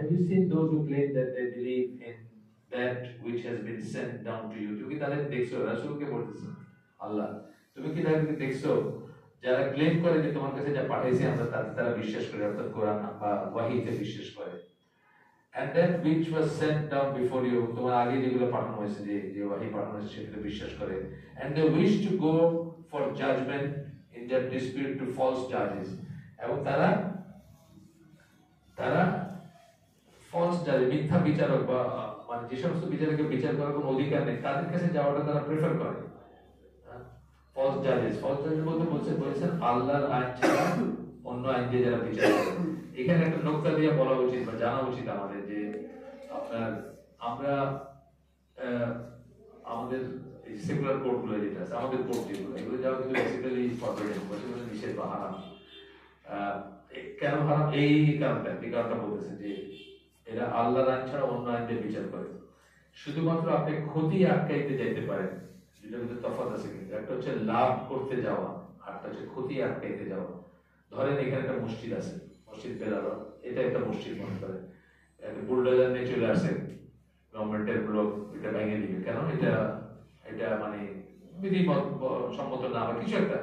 Have you seen those who claim that they believe in that which has been sent down to you? তুমি কি তাদের দেখছো? রাসূলকে বলতেছে আল্লাহ, তুমি কি তাদেরকে দেখছো যারা ক্লেম করে যে তোমার কাছে যা পাঠাইছে আমরা তারা বিশ্বাস করে, অর্থাৎ কোরআন বা ওয়াহিতে বিশ্বাস করে? And that which was sent down before you, তোমার আগে যেগুলো পাঠানো হয়েছে, যে ওয়াহি পাঠানো হয়েছে সেগুলো বিশ্বাস করে। And they wish to go for judgment in their dispute to false judges, এবং তারা ফলস জাজ, মিথ্যা বিচারক বা মানে যে সমস্ত বিচারকের বিচার করার কোনো অধিকার নেই তাদের কাছে যাওয়াটা তারা প্রেফার করে। ফলস জাজেস বলতে বলছেন আল্লাহর আইন ছাড়া অন্য আইন দিয়ে যারা বিচার করে। এখানে একটা নোকতা দিয়ে বলা উচিত বা জানা উচিত আমাদের যে আমরা আমাদের সেকুলার কোর্টগুলো যেটা আছে, আমাদের কোর্ট যেগুলো, এগুলো যাওয়া কিন্তু বেসিক্যালি ফরবিডেন, সেগুলো নিষেধ বা হারাম। কেন হারাম? এই কারণটা বলতেছে যে এরা আল্লাহর আইন ছাড়া অন্য আইন দিয়ে বিচার করে। শুধুমাত্র আপনি ক্ষতি আটকাইতে যাইতে পারেন, দুটোর ভিতরে তফাৎ আছে কিন্তু। একটা হচ্ছে লাভ করতে যাওয়া, আরটা হচ্ছে ক্ষতি আটকাইতে যাওয়া। ধরেন এখানে একটা মসজিদ আছে, মসজিদ বেলালো, এটা একটা মসজিদ মনে করেন, একটা বুলডোজার নিয়ে চলে আসে, গভর্নমেন্টের ব্লক এটা ভেঙে দিবে। কেন? এটা মানে বিধিমত সম্মত না বা কিছু একটা।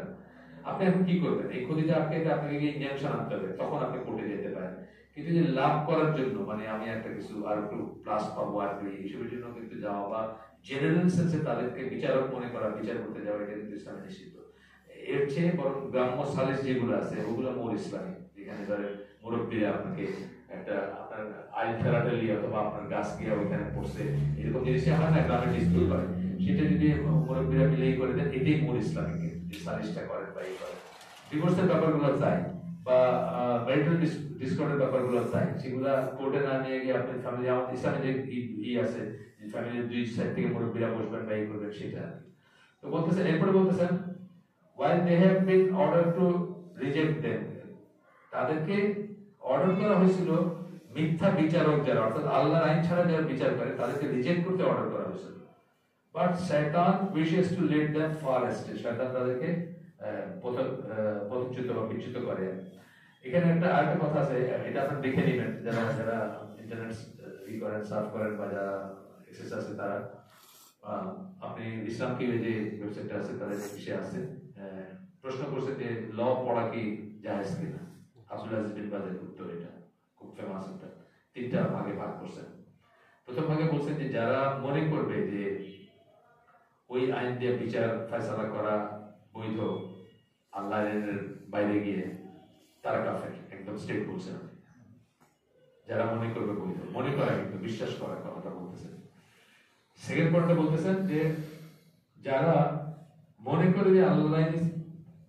আপনি এখন কি করবেন? এই ক্ষতিটা আটকাইতে আপনাকে ইনজাংশন আনতে হবে, তখন আপনি কোর্টে যেতে পারেন। কিন্তু যে লাভ করার জন্য, মানে আমি একটা কিছু আর একটু প্লাস পাবো আর কি, এইসবের জন্য কিন্তু যাওয়া বা জেনারেল সেন্সে তাদেরকে বিচারক মনে করা, বিচার করতে যাওয়া, এটা কিন্তু ইসলামে নিষিদ্ধ। এর চেয়ে বরং গ্রাম্য সালিস যেগুলো আছে ওগুলো মোর ইসলামী, যেখানে ধরেন মুরব্বীরা আপনাকে একটা আপনার আইল ফেরাটালি অথবা আপনার গাছ গিয়া ওইখানে পড়ছে, এরকম জিনিস হয় না, গ্রামে ডিসপিউট করে, সেটা যদি মুরব্বীরা মিলেই করে দেন, এটাই মোর ইসলামিক সালিশটা করেন বা এই করেন। ডিভোর্সের ব্যাপারগুলো চাই বা ম্যারিটাল ডিসকর্ডের ব্যাপারগুলো চাই, সেগুলা কোর্টে না নিয়ে গিয়ে আপনার ফ্যামিলি, আমাদের ইসলামে যে আছে যে ফ্যামিলির দুই সাইড থেকে মুরব্বীরা বসবেন বা এই করবেন, সেটা তো বলতেছেন। এরপরে বলতেছেন while they have been ordered to reject them, তাদেরকে অর্ডার করা হয়েছিল মিথ্যা বিচারক যারা, অর্থাৎ আল্লাহর আইন ছাড়া যারা বিচার করে তাদেরকে রিজেক্ট করতে অর্ডার করা হয়েছিল। বাট শয়তান wishes to lead them far astray, শয়তান তাদেরকে পথচ্যুত বা বিচ্যুত করে। এখানে আরেকটা কথা আছে, এটা আপনি দেখে নেবেন যারা ইন্টারনেট করেন, সার্চ করেন বা যারা এক্সেস আছে তারা। আপনি ইসলাম কি যে ওয়েবসাইটটা আছে তাদের বিষয়ে আছে, প্রশ্ন করছে যে ল পড়া কি জায়েজ কিনা। আব্দুল আজিজ বিন বাজের উত্তর, এটা খুব ফেমাস একটা, তিনটা ভাগে ভাগ করছেন। প্রথম ভাগে বলছেন যে যারা মনে করবে যে ওই আইন দিয়ে বিচার ফয়সালা করা বৈধ আল্লাহর বাইরে গিয়ে, তারা কাফের, একদম স্টেট বলছেন। যারা মনে করবে বৈধ, মনে করা কিন্তু বিশ্বাস করার কথাটা বলতেছেন। সেকেন্ড পয়েন্টে বলতেছেন যে যারা মনে করে যে আল্লাহ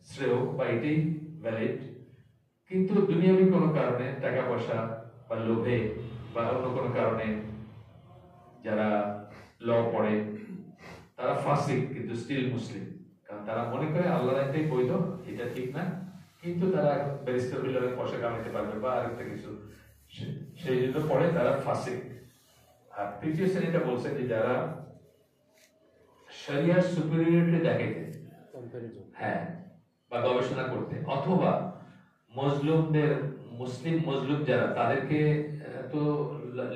শ্রেয় বা এটাই ভ্যালিড, কিন্তু দুনিয়াবি কোনো কারণে, টাকা পয়সা বা লোভে বা অন্য কোনো কারণে যারা ল পড়ে, তারা ফাসিক কিন্তু স্টিল মুসলিম। কারণ তারা মনে করে আল্লাহ আইনটাই বৈধ, এটা ঠিক না, কিন্তু তারা ব্যারিস্টার বিল্ডারের পয়সা কামাইতে পারবে বা আরেকটা কিছু, সেই জন্য পড়ে, তারা ফাসিক। আর তৃতীয় শ্রেণীটা বলছে যে যারা শরিয়ার সুপিরিয়রিটি দেখাইতে, হ্যাঁ, বা গবেষণা করতে, অথবা মুসলিম যারা তাদেরকে তো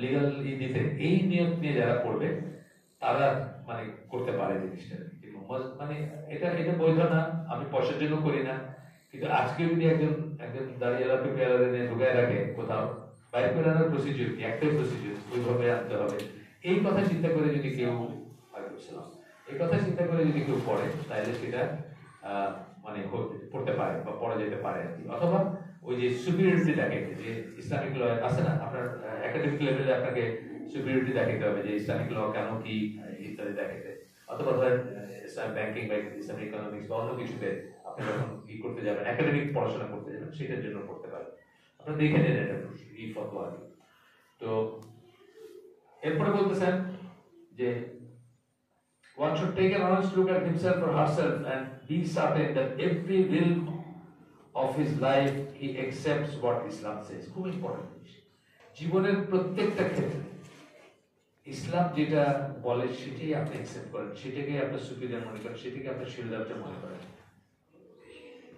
লিগাল দিতে, এই নিয়ত নিয়ে যারা পড়বে তারা মানে করতে পারে জিনিসটা। মানে এটা বৈধ না, আমি পয়সার জন্য করি না, কিন্তু আজকে যদি একজন দাঁড়িয়ে পেয়ারা নিয়ে ঢুকায় রাখে কোথাও, বাইর করে আনার প্রসিডিউর কি? একটাই প্রসিডিউর, ওইভাবে আনতে হবে। এই কথা চিন্তা করে যদি কেউ পড়ে, তাহলে সেটা মানে পড়তে পারে বা পড়া যেতে পারে আর কি। অথবা ওই যে সুপিরিয়রিটি দেখাইতে, যে ইসলামিক ল আছে না, আপনার একাডেমিক লেভেলে আপনাকে সুপিরিয়রিটি দেখাইতে হবে যে ইসলামিক ল কেন কি ইত্যাদি দেখাইতে। অথবা ধরেন ইসলামিক ব্যাংকিং বা ইসলামিক ইকোনমিক্স বা অন্য কিছুতে আপনি যখন কি করতে যাবেন, একাডেমিক পড়াশোনা করতে যাবেন, সেটার জন্য পড়তে পারেন। আপনারা দেখে নেন এটা এই ফতোয়া। তো এরপরে বলতেছেন যে one should take an honest look at himself or herself and be certain that every will of his life he accepts what Islam says. খুব ইম্পর্টেন্ট জিনিস। জীবনের প্রত্যেকটা ক্ষেত্রে ইসলাম যেটা বলে সেটাই আপনি অ্যাকসেপ্ট করেন, সেটাকে আপনার সুপিরিয়র মনে করেন, সেটাকে আপনার শিরদার্য মনে করেন।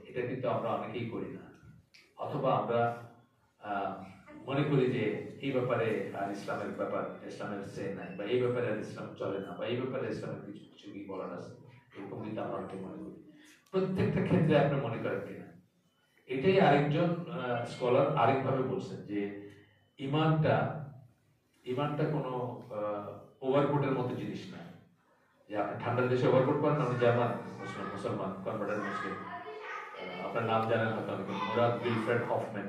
এটা কিন্তু আমরা অনেকেই করি না। অথবা আমরা মনে করি যে এই ব্যাপারে আর ইসলামের ব্যাপার, ইসলামের সে নাই, বা এই ব্যাপারে আর ইসলাম চলে না, বা এই ব্যাপারে ইসলামের কিছু কিছু কি বলার আছে, এরকম কিন্তু আমরা অনেকে মনে করি। প্রত্যেকটা ক্ষেত্রে আপনি মনে করেন কিনা? এটাই আরেকজন স্কলার আরেকভাবে বলছেন যে ইমানটা কোনো ওভারকোটের মতো জিনিস না, যে আপনি ঠান্ডার দেশে ওভারকোট পরেন, আপনি জার্মান মুসলমান কনভার্টেড মুসলিম, আপনার নাম জানেন হয়তো অনেকে, মুরাদ উইলফ্রেড হফম্যান।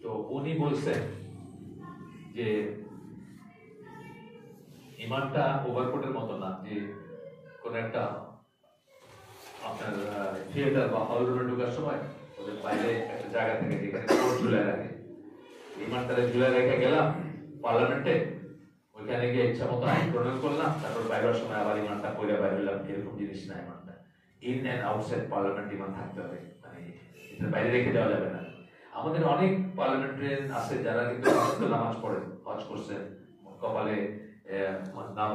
তো উনি বলছেন যে ইমানটা ওভারকোটের মতো না, যে কোন একটা আপনার থিয়েটার বা হল রুমে ঢোকার সময় ওদের বাইরে একটা জায়গা থেকে যেখানে কোট ঝুলে রাখে, ইমানটারে ঝুলে রেখে গেলাম পার্লামেন্টে, ওইখানে গিয়ে ইচ্ছা মতো আইন প্রণয়ন করলাম, তারপর বাইরের সময় আবার ইমানটা পড়ে বাইরে হলাম, এরকম জিনিস না। ইমানটা ইন অ্যান্ড আউটসাইড পার্লামেন্ট ইমান থাকতে হবে, মানে এটা বাইরে রেখে দেওয়া যাবে না। আমাদের অনেক পার্লামেন্টারিয়ান আছে যারা কিন্তু নামাজ পড়েন, হজ করছেন, কপালে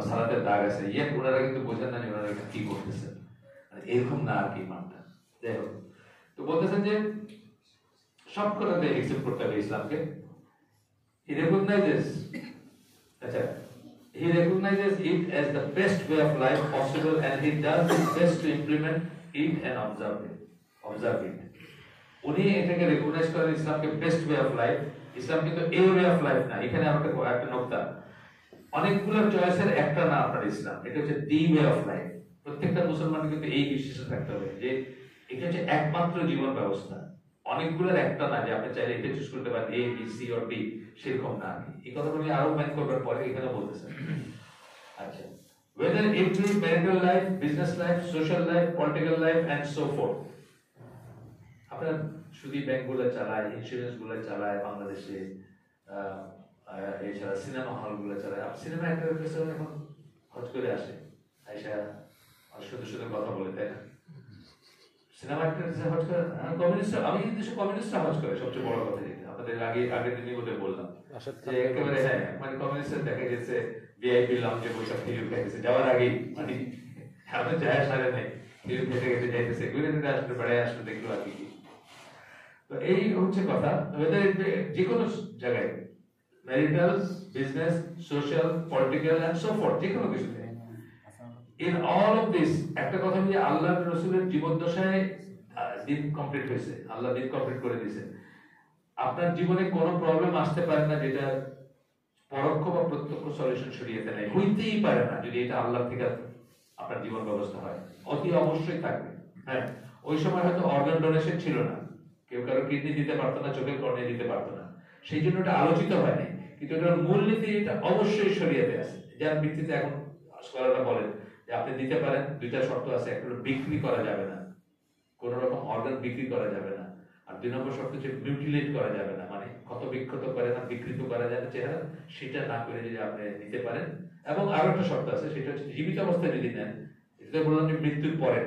সালাতের দাগ আছে, ওনারা কিন্তু বোঝেন না ওনারা কি করতেছেন, এরকম না আর কি ইমানটা। যাই হোক, তো বলতেছেন যে সব কথাতে একসেপ্ট করতে হবে ইসলামকে। He recognizes it as the best way of life possible, and he does his best to implement it and observe it. উনি এটাকে রেকগনাইজ করেন ইসলামকে বেস্ট ওয়ে অফ লাইফ। ইসলাম কিন্তু এই ওয়ে অফ লাইফ না। এখানে আমাকে একটা নোকতা, অনেকগুলো চয়েসের একটা না আপনার ইসলাম, এটা হচ্ছে দি ওয়ে অফ লাইফ। প্রত্যেকটা মুসলমানের কিন্তু এই বিশ্বাসে থাকতে হবে যে এটা হচ্ছে একমাত্র জীবন ব্যবস্থা, অনেকগুলোর একটা না যে আপনি চাইলে এটা চুজ করতে পারেন A B C or D, সেরকম না। এই কথাগুলো আরো ম্যান করবার পরে এখানে বলতেছেন। আচ্ছা, whether it be marital life, business life, social life, political life and so forth. আপনার শুধু ব্যাংকগুলো চালায়, ইন্স্যুরেন্স গুলো চালায় বাংলাদেশে, এছাড়া সিনেমা হল গুলো চালায়। সিনেমা অ্যাক্টরের কাছে এখন হজ করে আসে, আইসা শুধু শুধু কথা বলে, তাই না? সিনেমা অ্যাক্টর হজ করে, কমিউনিস্ট, আমি দেশে কমিউনিস্টরা হজ করে, সবচেয়ে বড় কথা যেটা আপনাদের আগের দিনই বলে বললাম যে একেবারে হ্যাঁ, মানে কমিউনিস্ট দেখা গেছে ভিআইপি লাউঞ্জে বসে ফিল্ম খাইতেছে যাওয়ার আগেই, মানে আপনি যায় সারে নেই, ফিল্ম খেতে খেতে যাইতেছে, ঘুরে ঘুরে আসলে বেড়ায় আসলে দেখলো আর কি। তো এই হচ্ছে কথা। যে কোনো জায়গায় marital, business, social, political and so forth, যে কোনো কিছুতে ইন অল অফ দিস, একটা কথা যে আল্লাহর রাসূলের জীবদ্দশায় দিন কমপ্লিট হয়েছে, আল্লাহ দিন কমপ্লিট করে দিয়েছে। আপনার জীবনে কোনো প্রবলেম আসতে পারে না যেটা পরোক্ষ বা প্রত্যক্ষ সলিউশন শরীয়তে নাই, হইতেই পারে না যদি এটা আল্লাহ থেকে আপনার জীবন ব্যবস্থা হয়। অতি অবশ্যই থাকবে। হ্যাঁ, ওই সময় হয়তো অর্গান ডোনেশন ছিল না, কেউ কারো কিডনি দিতে পারতো না, চোখের কর্নিয়া দিতে পারতো না, সেই জন্য এটা আলোচিত হয়নি, কিন্তু এটার মূলনীতি এটা অবশ্যই শরীয়তে আছে, যার ভিত্তিতে এখন স্কলাররা বলেন যে আপনি দিতে পারেন। দুইটা শর্ত আছে, একটা হলো বিক্রি করা যাবে না, কোন রকম অর্গান বিক্রি করা যাবে না, আর দুই নম্বর শর্ত হচ্ছে মিউটিলেট করা যাবে না, মানে ক্ষত বিক্ষত করে না, বিকৃত করা যাবে চেহারা, সেটা না করে যদি আপনি নিতে পারেন। এবং আরো একটা শর্ত আছে, সেটা হচ্ছে জীবিত অবস্থায় যদি নেন, এটা বললাম যে মৃত্যুর পরে,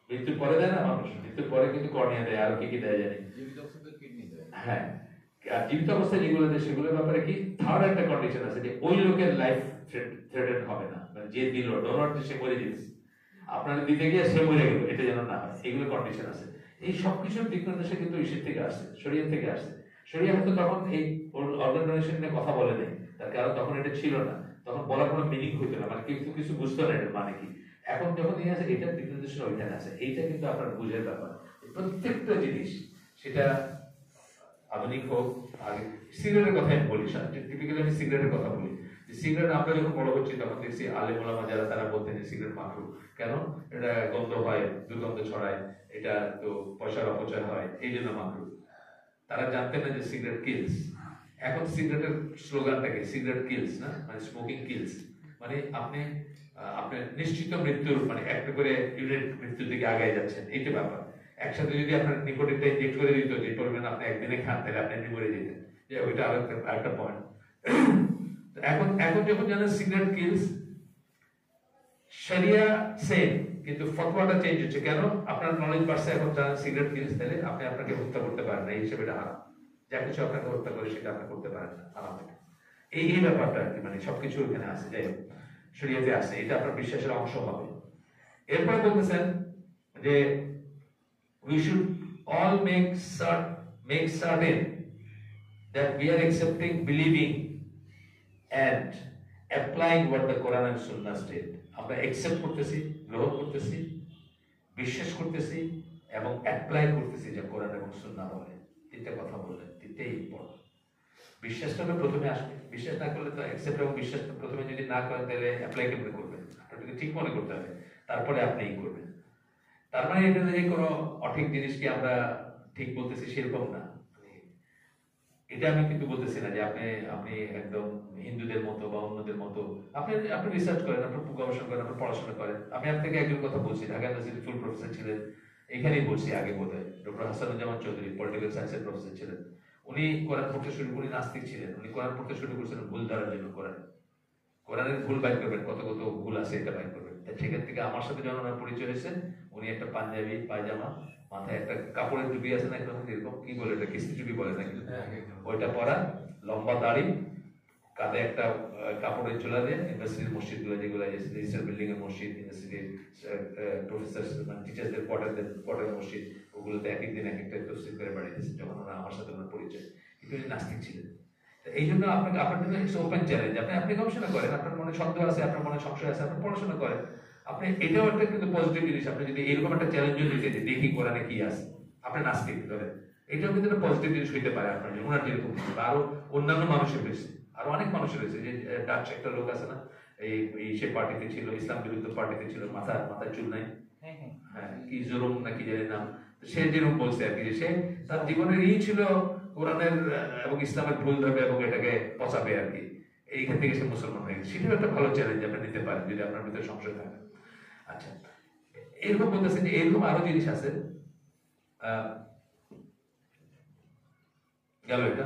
মৃত্যুর পরে দেয় না মানুষ, মৃত্যুর পরে কিন্তু কর্নিয়া দেয়, আর কি কি দেয় জানি, হ্যাঁ, আর জীবিত অবস্থায় যেগুলো দেয় সেগুলোর ব্যাপারে কি থার্ড একটা কন্ডিশন আছে যে ওই লোকের লাইফ থ্রেটেন হবে না, মানে যে দিল ডোনার, সে মরে যেতেছে, আপনারা দিতে গিয়ে সে মরে গেল, এটা যেন না হয়, এগুলো কন্ডিশন আছে। এই সবকিছুর দিক নির্দেশে কিন্তু ইসের থেকে আসছে, শরীয়ত থেকে আসছে। শরীয়ত হয়তো তখন এই অর্গান ডোনেশন নিয়ে কথা বলে নেই, তার কারণ তখন এটা ছিল না, তখন বলার কোনো মিনিং হইতো না, মানে কিছু কিছু বুঝতো না এটার মানে কি। এখন যখন নিয়ে আছে এটার দিক নির্দেশন ওইখানে আছে, এইটা কিন্তু আপনার বুঝের ব্যাপার। প্রত্যেকটা জিনিস, সেটা আধুনিক হোক, আগে সিগারেটের কথা আমি বলি, টিপিক্যালি আমি সিগারেটের কথা বলি। সিগারেট আমরা যখন বড় হচ্ছি তখন দেখছি আলেম ওলামা যারা, তারা বলতেন যে সিগারেট মাকরুহ, কেন? এটা গন্ধ হয়, দুর্গন্ধ ছড়ায়, এটা তো পয়সার অপচয় হয়, এই জন্য মাকরুহ। তারা জানতেন না যে সিগারেট কিলস। এখন সিগারেটের স্লোগানটাকে সিগারেট কিলস না, মানে স্মোকিং কিলস, মানে আপনি নিশ্চিত মৃত্যুর, মানে একটা করে ইউনিট মৃত্যুর দিকে আগায় যাচ্ছেন, এইটা ব্যাপার। একসাথে যদি আপনার নিকোটিনটা ইনজেক্ট করে দিত, যে পরিমাণ আপনি একদিনে খান, তাহলে আপনি মরে যেতেন, যে ওইটা আরেকটা পয়েন্ট। এখন যখন জানেন সিগারেট কিলস, শরিয়া সেম, কিন্তু ফতোয়াটা চেঞ্জ হচ্ছে। কেন? আপনার নলেজ বাড়ছে, এখন জানেন সিগারেট কিলস, তাহলে আপনি আপনাকে হত্যা করতে পারেন না, এই হিসেবে এটা হারাম। যা কিছু আপনাকে হত্যা করে সেটা আপনি করতে পারেন না, হারাম। এই ব্যাপারটা আর কি, মানে সবকিছু এখানে আছে, যাই হোক শরিয়াতে আছে, এটা আপনার বিশ্বাসের অংশ হবে। এরপর বলতেছেন যে we should all make make certain that we are accepting, believing and applying what the Quran and Sunnah state. আমরা accept করতেছি, গ্রহণ করতেছি, বিশ্বাস করতেছি এবং অ্যাপ্লাই করতেছি যে কোরআন এবং সুন্নাহ বলে। তিনটা কথা বললেন, তিনটেই ইম্পর্টেন্ট। বিশ্বাসটা প্রথমে আসবে, বিশ্বাস না করলে তো অ্যাকসেপ্ট এবং বিশ্বাস প্রথমে যদি না করেন তাহলে অ্যাপ্লাই কেমন করবেন? আপনাকে ঠিক মনে করতে হবে, তারপরে আপনি করবেন। তার মানে এটা যে কোনো অঠিক জিনিসকে আমরা ঠিক বলতেছি সেরকম না। এটা আমি কিন্তু বলতেছি না যে আপনি আপনি একদম হিন্দুদের মতো বা অন্যদের মতো। আপনি আপনি রিসার্চ করেন, আপনি গবেষণা করেন, আপনি পড়াশোনা করেন। আমি আপনাকে একজন কথা বলছি, ঢাকা ইউনিভার্সিটির ফুল প্রফেসর ছিলেন, এখানেই বলছি আগে বোধহয়, ডক্টর হাসানুজ্জামান চৌধুরী পলিটিক্যাল সায়েন্সের প্রফেসর ছিলেন। উনি কোরআন পড়তে শুরু উনি নাস্তিক ছিলেন, উনি কোরআন পড়তে শুরু করেছিলেন ভুল ধরার জন্য। কোরআনের ভুল বাইর করবেন, কত কত ভুল আছে এটা বাইর করবেন। সেখান থেকে আমার সাথে যখন আমার পরিচয় হয়েছে, উনি একটা পাঞ্জাবি পায়জামা, মাথায় একটা কাপড়ের টুপি আছে না একদম এরকম, কি বলে এটা, কিস্তি টুপি বলে নাকি, ওইটা পরা, লম্বা দাড়ি, কাঁধে একটা কাপড়ের ঝোলা দিয়ে ইউনিভার্সিটির মসজিদ গুলো যেগুলো রেজিস্টার বিল্ডিং এর মসজিদ, ইউনিভার্সিটির প্রফেসর মানে টিচারদের কোয়ার্টার মসজিদ, ওগুলোতে এক একদিন এক একটা তফসিল করে বাড়িয়েছে যখন ওরা আমার সাথে ওনার পরিচয়। কিন্তু উনি নাস্তিক ছিলেন। এই জন্য আপনাকে আপনার জন্য ইটস ওপেন চ্যালেঞ্জ। আপনি গবেষণা করেন, আপনার মনে সন্দেহ আছে, আপনার মনে সংশয় আছে, আপনি পড়াশোনা করেন। আপনি এটাও একটা কিন্তু পজিটিভ জিনিস। আপনি যদি এরকম একটা চ্যালেঞ্জও দিতে যে দেখি কোরআনে কি আছে, আপনি নাস্তিক ধরেন, এটাও কিন্তু একটা পজিটিভ জিনিস হইতে পারে আপনার জন্য। ওনার যেরকম আরো অন্যান্য মানুষের রয়েছে, আরো অনেক মানুষের রয়েছে। যে ডাচ একটা লোক আছে না, এই সে পার্টিতে ছিল, ইসলাম বিরুদ্ধ পার্টিতে ছিল, মাথায় চুল নাই, হ্যাঁ কি জোরম নাকি জানি নাম, সে যেরকম বলছে আর কি, যে সে তার জীবনের ছিল কোরআনের এবং ইসলামের ভুল ধরবে এবং এটাকে পচাবে আর কি। এইখান থেকে সে মুসলমান হয়ে গেছে। সেটাও একটা ভালো চ্যালেঞ্জ আপনি নিতে পারেন যদি আপনার ভিতরে সংশয় থাকে। আচ্ছা, এরকম বলতেছেন যে এরকম আরো জিনিস আছে, গেল এটা।